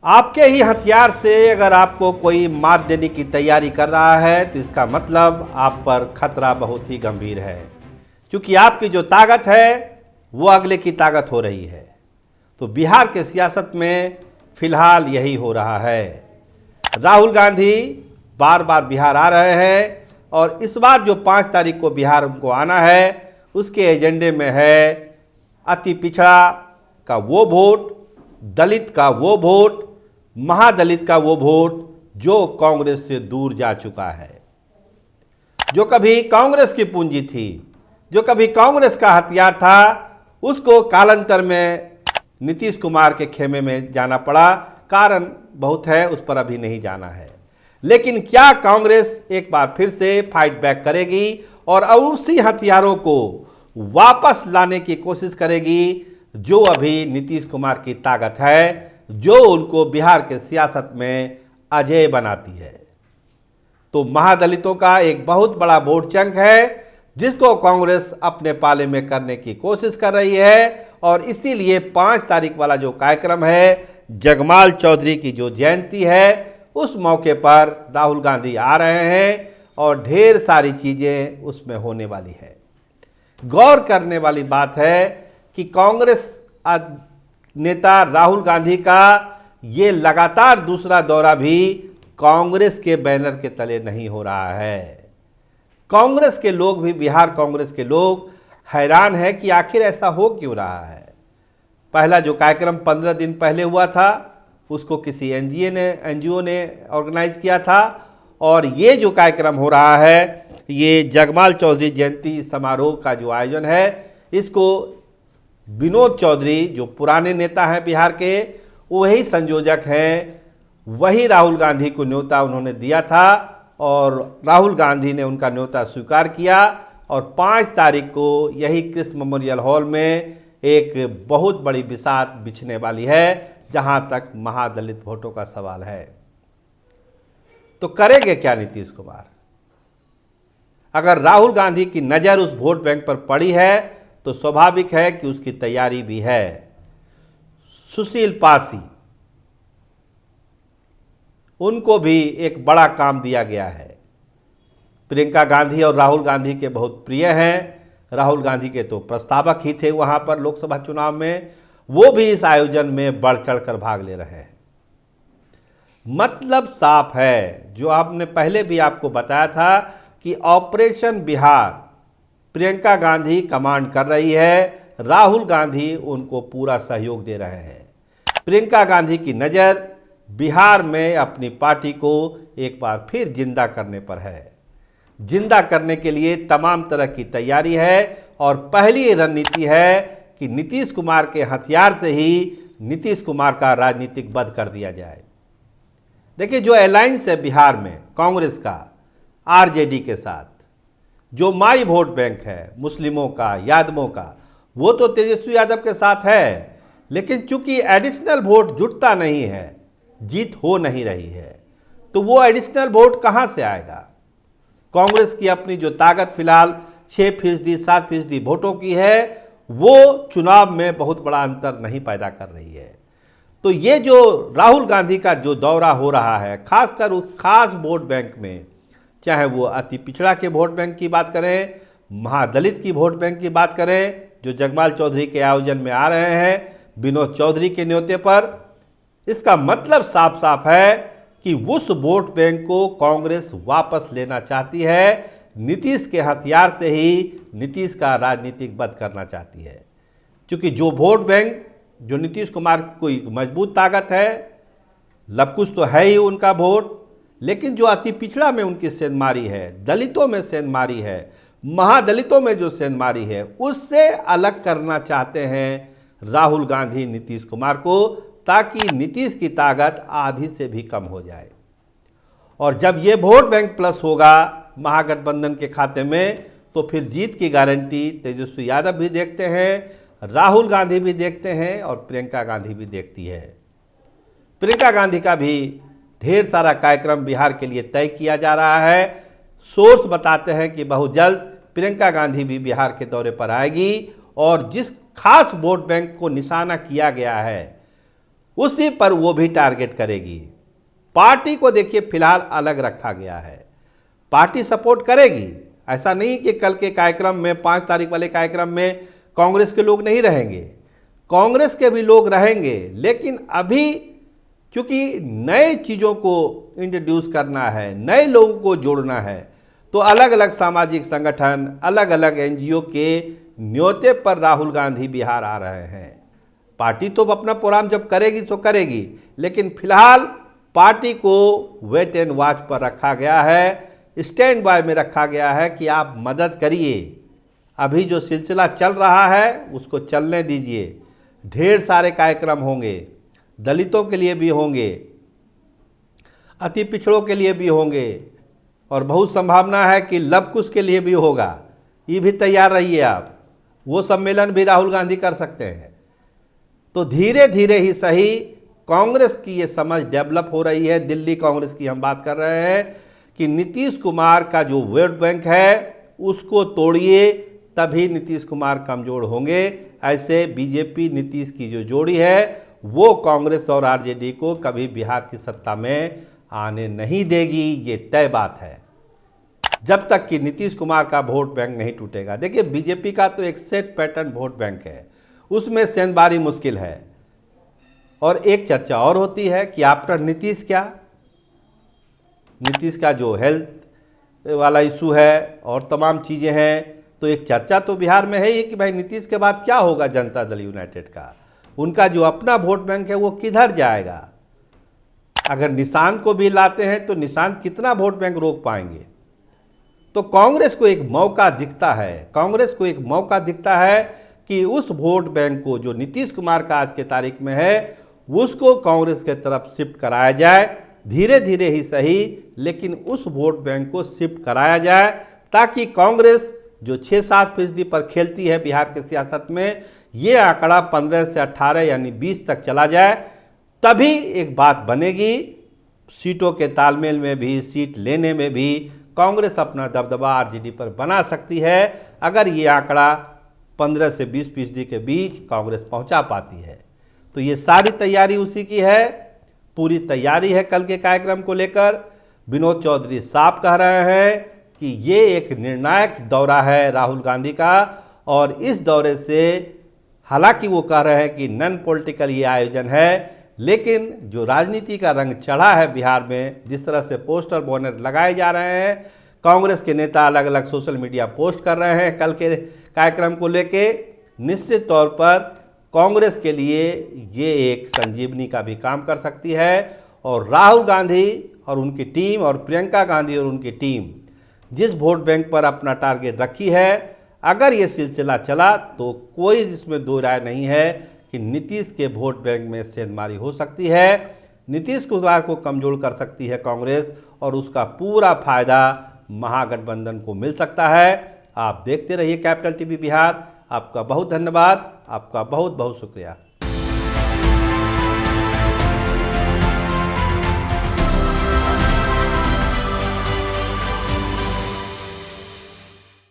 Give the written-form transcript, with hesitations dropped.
आपके ही हथियार से अगर आपको कोई मात देने की तैयारी कर रहा है तो इसका मतलब आप पर खतरा बहुत ही गंभीर है, क्योंकि आपकी जो ताकत है वो अगले की ताकत हो रही है। तो बिहार के सियासत में फिलहाल यही हो रहा है। राहुल गांधी बार बार बिहार आ रहे हैं और इस बार जो 5 तारीख को बिहार उनको आना है उसके एजेंडे में है अति पिछड़ा का वो वोट, दलित का वो वोट, महादलित का वो वोट जो कांग्रेस से दूर जा चुका है, जो कभी कांग्रेस की पूंजी थी, जो कभी कांग्रेस का हथियार था, उसको कालांतर में नीतीश कुमार के खेमे में जाना पड़ा। कारण बहुत है, उस पर अभी नहीं जाना है। लेकिन क्या कांग्रेस एक बार फिर से फाइट बैक करेगी और उसी हथियारों को वापस लाने की कोशिश करेगी जो अभी नीतीश कुमार की ताकत है, जो उनको बिहार के सियासत में अजेय बनाती है? तो महादलितों का एक बहुत बड़ा वोट चंक है जिसको कांग्रेस अपने पाले में करने की कोशिश कर रही है। और इसीलिए 5 तारीख वाला जो कार्यक्रम है, जगमाल चौधरी की जो जयंती है, उस मौके पर राहुल गांधी आ रहे हैं और ढेर सारी चीज़ें उसमें होने वाली है। गौर करने वाली बात है कि कांग्रेस नेता राहुल गांधी का ये लगातार दूसरा दौरा भी कांग्रेस के बैनर के तले नहीं हो रहा है। कांग्रेस के लोग भी, बिहार कांग्रेस के लोग हैरान हैं कि आखिर ऐसा हो क्यों रहा है। पहला जो कार्यक्रम 15 दिन पहले हुआ था उसको किसी एनजीओ ने ऑर्गेनाइज किया था, और ये जो कार्यक्रम हो रहा है, ये जगमाल चौधरी जयंती समारोह का जो आयोजन है, इसको विनोद चौधरी जो पुराने नेता हैं बिहार के, वही संयोजक हैं, वही राहुल गांधी को न्योता उन्होंने दिया था और राहुल गांधी ने उनका न्योता स्वीकार किया। और 5 तारीख को यही कृष्ण मेमोरियल हॉल में एक बहुत बड़ी बिसात बिछने वाली है जहां तक महादलित वोटों का सवाल है। तो करेंगे क्या नीतीश कुमार? अगर राहुल गांधी की नज़र उस वोट बैंक पर पड़ी है तो स्वाभाविक है कि उसकी तैयारी भी है। सुशील पासी, उनको भी एक बड़ा काम दिया गया है। प्रियंका गांधी और राहुल गांधी के बहुत प्रिय हैं। राहुल गांधी के तो प्रस्तावक ही थे वहां पर लोकसभा चुनाव में, वो भी इस आयोजन में बढ़ चढ़कर भाग ले रहे हैं। मतलब साफ है, जो आपने पहले भी आपको बताया था कि ऑपरेशन बिहार प्रियंका गांधी कमांड कर रही है, राहुल गांधी उनको पूरा सहयोग दे रहे हैं। प्रियंका गांधी की नज़र बिहार में अपनी पार्टी को एक बार फिर जिंदा करने पर है। जिंदा करने के लिए तमाम तरह की तैयारी है और पहली रणनीति है कि नीतीश कुमार के हथियार से ही नीतीश कुमार का राजनीतिक वध कर दिया जाए। देखिए, जो अलायंस है बिहार में कांग्रेस का आरजेडी के साथ, जो माई वोट बैंक है मुस्लिमों का, यादवों का, वो तो तेजस्वी यादव के साथ है। लेकिन चूंकि एडिशनल वोट जुटता नहीं है, जीत हो नहीं रही है, तो वो एडिशनल वोट कहाँ से आएगा? कांग्रेस की अपनी जो ताकत फिलहाल 6%, 7% वोटों की है, वो चुनाव में बहुत बड़ा अंतर नहीं पैदा कर रही है। तो ये जो राहुल गांधी का जो दौरा हो रहा है, खासकर उस खास वोट बैंक में, चाहे वो अति पिछड़ा के वोट बैंक की बात करें, महादलित की वोट बैंक की बात करें, जो जगमाल चौधरी के आयोजन में आ रहे हैं विनोद चौधरी के न्योते पर, इसका मतलब साफ साफ है कि उस वोट बैंक को कांग्रेस वापस लेना चाहती है। नीतीश के हथियार से ही नीतीश का राजनीतिक वध करना चाहती है, क्योंकि जो वोट बैंक, जो नीतीश कुमार को एक मजबूत ताकत है, लबकुश तो है ही उनका वोट, लेकिन जो अति पिछड़ा में उनकी सेंधमारी है, दलितों में सेंधमारी है, महादलितों में जो सेंधमारी है, उससे अलग करना चाहते हैं राहुल गांधी नीतीश कुमार को, ताकि नीतीश की ताकत आधी से भी कम हो जाए। और जब ये वोट बैंक प्लस होगा महागठबंधन के खाते में, तो फिर जीत की गारंटी तेजस्वी यादव भी देखते हैं, राहुल गांधी भी देखते हैं और प्रियंका गांधी भी देखती है। प्रियंका गांधी का भी ढेर सारा कार्यक्रम बिहार के लिए तय किया जा रहा है। सोर्स बताते हैं कि बहुत जल्द प्रियंका गांधी भी बिहार के दौरे पर आएगी और जिस खास वोट बैंक को निशाना किया गया है उसी पर वो भी टारगेट करेगी। पार्टी को देखिए फिलहाल अलग रखा गया है, पार्टी सपोर्ट करेगी। ऐसा नहीं कि कल के कार्यक्रम में 5 तारीख वाले कार्यक्रम में कांग्रेस के लोग नहीं रहेंगे, कांग्रेस के भी लोग रहेंगे, लेकिन अभी क्योंकि नए चीज़ों को इंट्रोड्यूस करना है, नए लोगों को जोड़ना है, तो अलग अलग सामाजिक संगठन, अलग अलग एनजीओ के न्योते पर राहुल गांधी बिहार आ रहे हैं। पार्टी तो अपना प्रोग्राम जब करेगी तो करेगी, लेकिन फिलहाल पार्टी को वेट एंड वॉच पर रखा गया है, स्टैंड बाय में रखा गया है कि आप मदद करिए। अभी जो सिलसिला चल रहा है उसको चलने दीजिए। ढेर सारे कार्यक्रम होंगे, दलितों के लिए भी होंगे, अति पिछड़ों के लिए भी होंगे, और बहुत संभावना है कि लवकुश के लिए भी होगा। ये भी तैयार रहिए आप, वो सम्मेलन भी राहुल गांधी कर सकते हैं। तो धीरे धीरे ही सही कांग्रेस की ये समझ डेवलप हो रही है। दिल्ली कांग्रेस की हम बात कर रहे हैं कि नीतीश कुमार का जो वोट बैंक है उसको तोड़िए, तभी नीतीश कुमार कमज़ोर होंगे। ऐसे बीजेपी नीतीश की जो जोड़ी है वो कांग्रेस और आरजेडी को कभी बिहार की सत्ता में आने नहीं देगी, ये तय बात है, जब तक कि नीतीश कुमार का वोट बैंक नहीं टूटेगा। देखिए बीजेपी का तो एक सेट पैटर्न वोट बैंक है, उसमें सेंधबारी मुश्किल है। और एक चर्चा और होती है कि आफ्टर नीतीश क्या, नीतीश का जो हेल्थ वाला इशू है और तमाम चीज़ें हैं, तो एक चर्चा तो बिहार में है ही कि भाई नीतीश के बाद क्या होगा जनता दल यूनाइटेड का, उनका जो अपना वोट बैंक है वो किधर जाएगा। अगर निशांत को भी लाते हैं तो निशांत कितना वोट बैंक रोक पाएंगे। तो कांग्रेस को एक मौका दिखता है, कांग्रेस को एक मौका दिखता है कि उस वोट बैंक को जो नीतीश कुमार का आज के तारीख में है उसको कांग्रेस के तरफ शिफ्ट कराया जाए, धीरे धीरे ही सही, लेकिन उस वोट बैंक को शिफ्ट कराया जाए, ताकि कांग्रेस जो 6-7% पर खेलती है बिहार के सियासत में, ये आंकड़ा 15 से 18 यानी 20 तक चला जाए, तभी एक बात बनेगी। सीटों के तालमेल में भी, सीट लेने में भी कांग्रेस अपना दबदबा आरजेडी पर बना सकती है, अगर ये आंकड़ा 15 से 20% के बीच कांग्रेस पहुंचा पाती है। तो ये सारी तैयारी उसी की है, पूरी तैयारी है कल के कार्यक्रम को लेकर। विनोद चौधरी साफ कह रहे हैं कि ये एक निर्णायक दौरा है राहुल गांधी का, और इस दौरे से हालांकि वो कह रहे हैं कि नॉन पॉलिटिकल ये आयोजन है, लेकिन जो राजनीति का रंग चढ़ा है बिहार में, जिस तरह से पोस्टर बैनर लगाए जा रहे हैं, कांग्रेस के नेता अलग अलग सोशल मीडिया पोस्ट कर रहे हैं कल के कार्यक्रम को लेके, निश्चित तौर पर कांग्रेस के लिए ये एक संजीवनी का भी काम कर सकती है। और राहुल गांधी और उनकी टीम और प्रियंका गांधी और उनकी टीम जिस वोट बैंक पर अपना टारगेट रखी है, अगर ये सिलसिला चला तो कोई इसमें दो राय नहीं है कि नीतीश के वोट बैंक में सेंधमारी हो सकती है, नीतीश कुमार को कमजोर कर सकती है कांग्रेस, और उसका पूरा फायदा महागठबंधन को मिल सकता है। आप देखते रहिए कैपिटल टीवी बिहार। आपका बहुत धन्यवाद, आपका बहुत बहुत शुक्रिया।